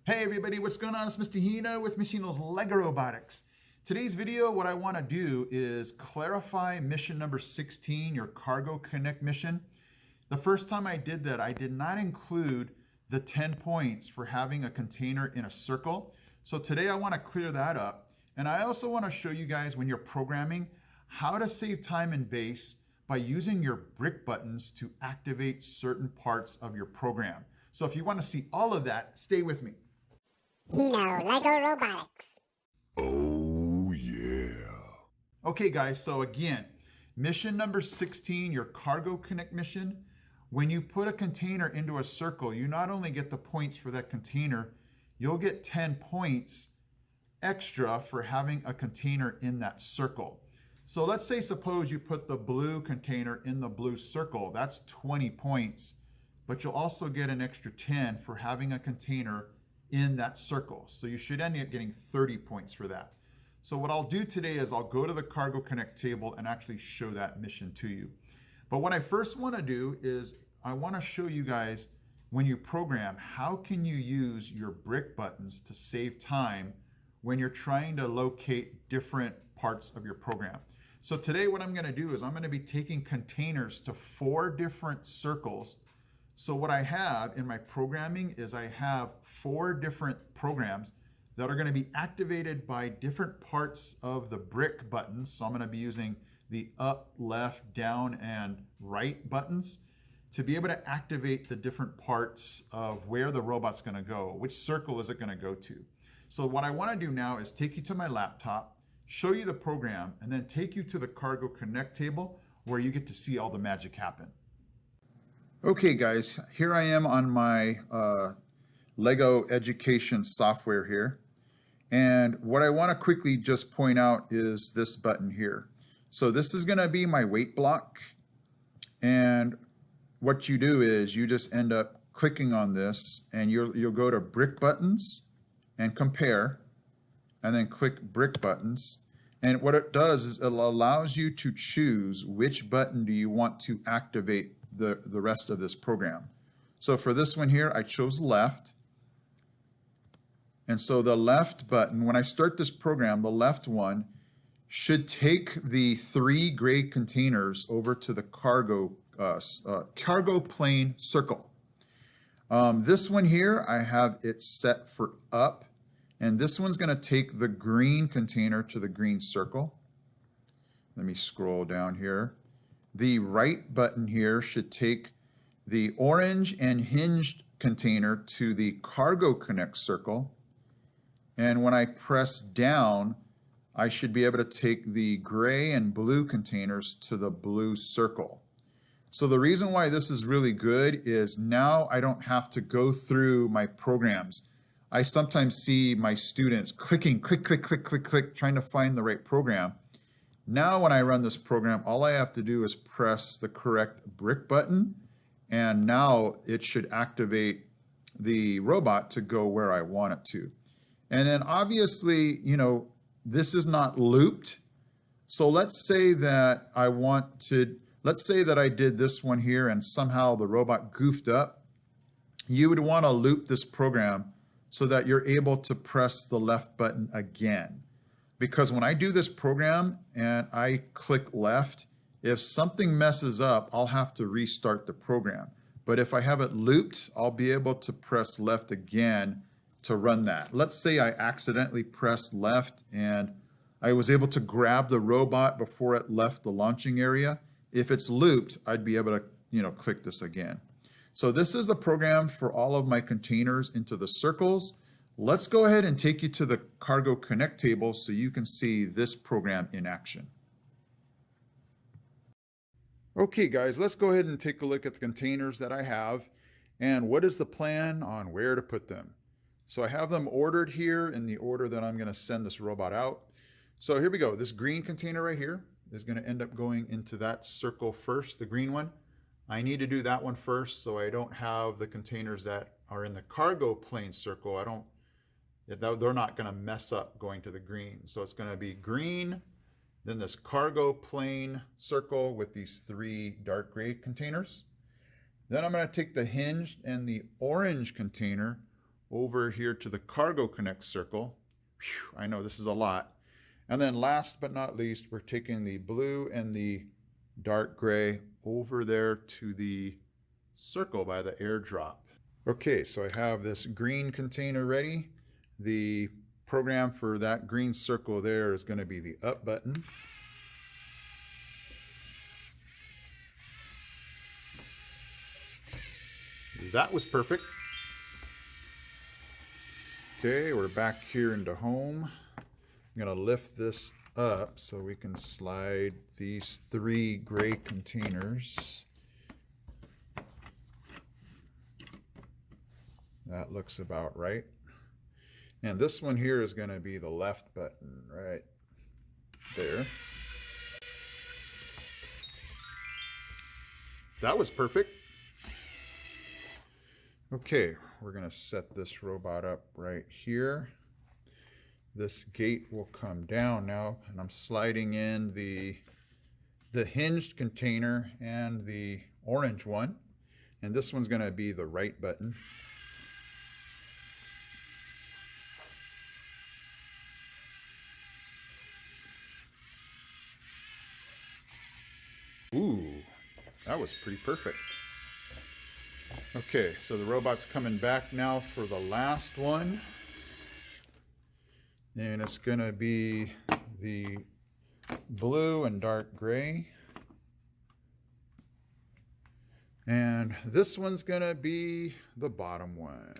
Hey everybody, what's going on? It's Mr. Hino with Machino's Lego Robotics. Today's video, what I want to do is clarify mission number 16, your Cargo Connect mission. The first time I did that, I did not include the 10 points for having a container in a circle. So today I want to clear that up. And I also want to show you guys when you're programming how to save time in base by using your brick buttons to activate certain parts of your program. So if you want to see all of that, stay with me. Hino, Lego Robotics. Oh, yeah. Okay, guys, so again, mission number 16, your Cargo Connect mission. When you put a container into a circle, you not only get the points for that container, you'll get 10 points extra for having a container in that circle. So let's say, suppose you put the blue container in the blue circle. That's 20 points, but you'll also get an extra 10 for having a container in that circle. So you should end up getting 30 points for that. So what I'll do today is I'll go to the Cargo Connect table and actually show that mission to you. But what I first want to do is I want to show you guys when you program, how can you use your brick buttons to save time when you're trying to locate different parts of your program. So today what I'm going to do is I'm going to be taking containers to 4 different circles. So what I have in my programming is I have 4 different programs that are going to be activated by different parts of the brick buttons. So I'm going to be using the up, left, down, and right buttons to be able to activate the different parts of where the robot's going to go. Which circle is it going to go to? So what I want to do now is take you to my laptop, show you the program, and then take you to the Cargo Connect table where you get to see all the magic happen. Okay guys, here I am on my Lego education software here. And what I want to quickly just point out is this button here. So this is going to be my weight block. And what you do is you just end up clicking on this and you'll go to brick buttons and compare, and then click brick buttons. And what it does is it allows you to choose which button do you want to activate the rest of this program. So for this one here, I chose left. And so the left button, when I start this program, the left one should take the 3 gray containers over to the cargo plane circle. This one here, I have it set for up. And this one's going to take the green container to the green circle. Let me scroll down here. The right button here should take the orange and hinged container to the Cargo Connect circle. And when I press down, I should be able to take the gray and blue containers to the blue circle. So the reason why this is really good is now I don't have to go through my programs. I sometimes see my students clicking, click, click, click, click, click, trying to find the right program. Now when I run this program, all I have to do is press the correct brick button, and now it should activate the robot to go where I want it to. And then obviously, you know, this is not looped. So let's say that let's say that I did this one here and somehow the robot goofed up. You would want to loop this program so that you're able to press the left button again. Because when I do this program and I click left, if something messes up, I'll have to restart the program. But if I have it looped, I'll be able to press left again to run that. Let's say I accidentally pressed left and I was able to grab the robot before it left the launching area. If it's looped, I'd be able to, click this again. So this is the program for all of my containers into the circles. Let's go ahead and take you to the Cargo Connect table so you can see this program in action. Okay guys, let's go ahead and take a look at the containers that I have and what is the plan on where to put them. So I have them ordered here in the order that I'm going to send this robot out. So here we go. This green container right here is going to end up going into that circle first, the green one. I need to do that one first so I don't have the containers that are in the cargo plane circle. They're not going to mess up going to the green. So it's going to be green, then this cargo plane circle with these 3 dark gray containers. Then I'm going to take the hinged and the orange container over here to the cargo connect circle. Whew, I know this is a lot. And then last but not least, we're taking the blue and the dark gray over there to the circle by the airdrop. Okay, so I have this green container ready. The program for that green circle there is going to be the up button. That was perfect. Okay, we're back here into home. I'm going to lift this up so we can slide these 3 gray containers. That looks about right. And this one here is going to be the left button right there. That was perfect. Okay, we're going to set this robot up right here. This gate will come down now, and I'm sliding in the hinged container and the orange one. And this one's going to be the right button. Ooh, that was pretty perfect. Okay, so the robot's coming back now for the last one. And it's going to be the blue and dark gray. And this one's going to be the bottom one.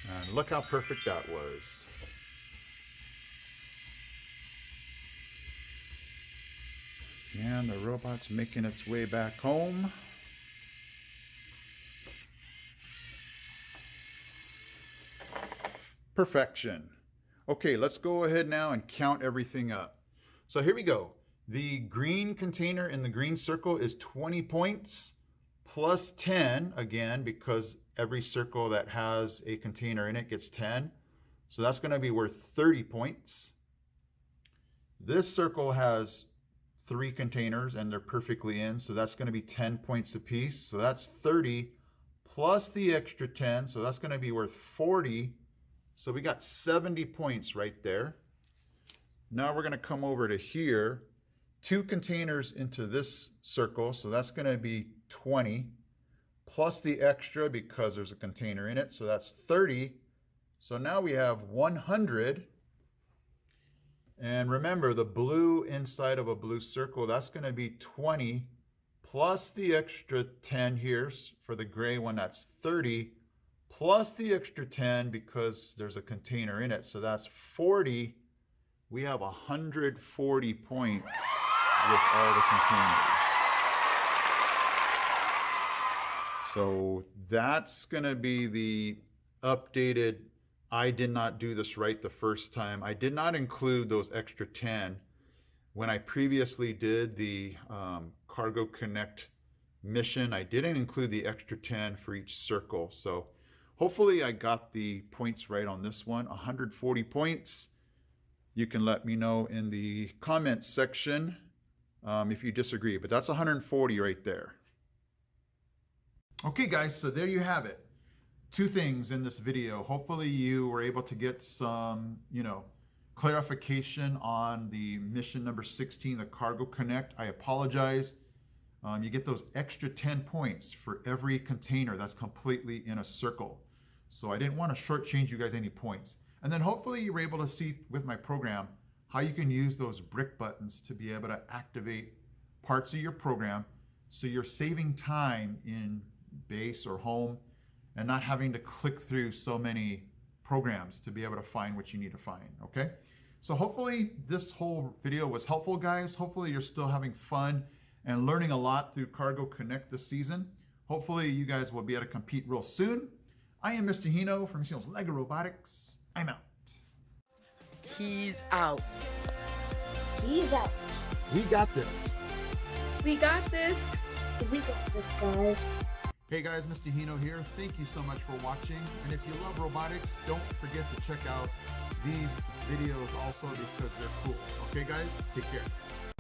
And look how perfect that was. And the robot's making its way back home. Perfection. Okay, let's go ahead now and count everything up. So here we go. The green container in the green circle is 20 points plus 10, again, because every circle that has a container in it gets 10. So that's going to be worth 30 points. This circle has 3 containers and they're perfectly in, so that's going to be 10 points apiece. So that's 30 plus the extra 10, so that's going to be worth 40. So we got 70 points right there. Now we're going to come over to here, 2 containers into this circle, so that's going to be 20 plus the extra because there's a container in it, so that's 30. So now we have 100. And remember, the blue inside of a blue circle, that's going to be 20 plus the extra 10 here for the gray one, that's 30 plus the extra 10 because there's a container in it, so that's 40. We have 140 points with all the containers. So that's going to be the updated. I did not do this right the first time. I did not include those extra 10 when I previously did the Cargo Connect mission. I didn't include the extra 10 for each circle. So hopefully I got the points right on this one. 140 points. You can let me know in the comments section if you disagree, but that's 140 right there. Okay guys, so there you have it. 2 things in this video. Hopefully you were able to get some, clarification on the mission number 16, the Cargo Connect. I apologize. You get those extra 10 points for every container that's completely in a circle. So I didn't want to shortchange you guys any points. And then hopefully you were able to see with my program how you can use those brick buttons to be able to activate parts of your program so you're saving time in base or home and not having to click through so many programs to be able to find what you need to find, okay? So hopefully this whole video was helpful, guys. Hopefully you're still having fun and learning a lot through Cargo Connect this season. Hopefully you guys will be able to compete real soon. I am Mr. Hino from Mr. Hino's Lego Robotics. I'm out. He's out. He's out. We got this. We got this. We got this, guys. Hey guys, Mr. Hino here. Thank you so much for watching. And if you love robotics, don't forget to check out these videos also because they're cool. Okay guys, take care.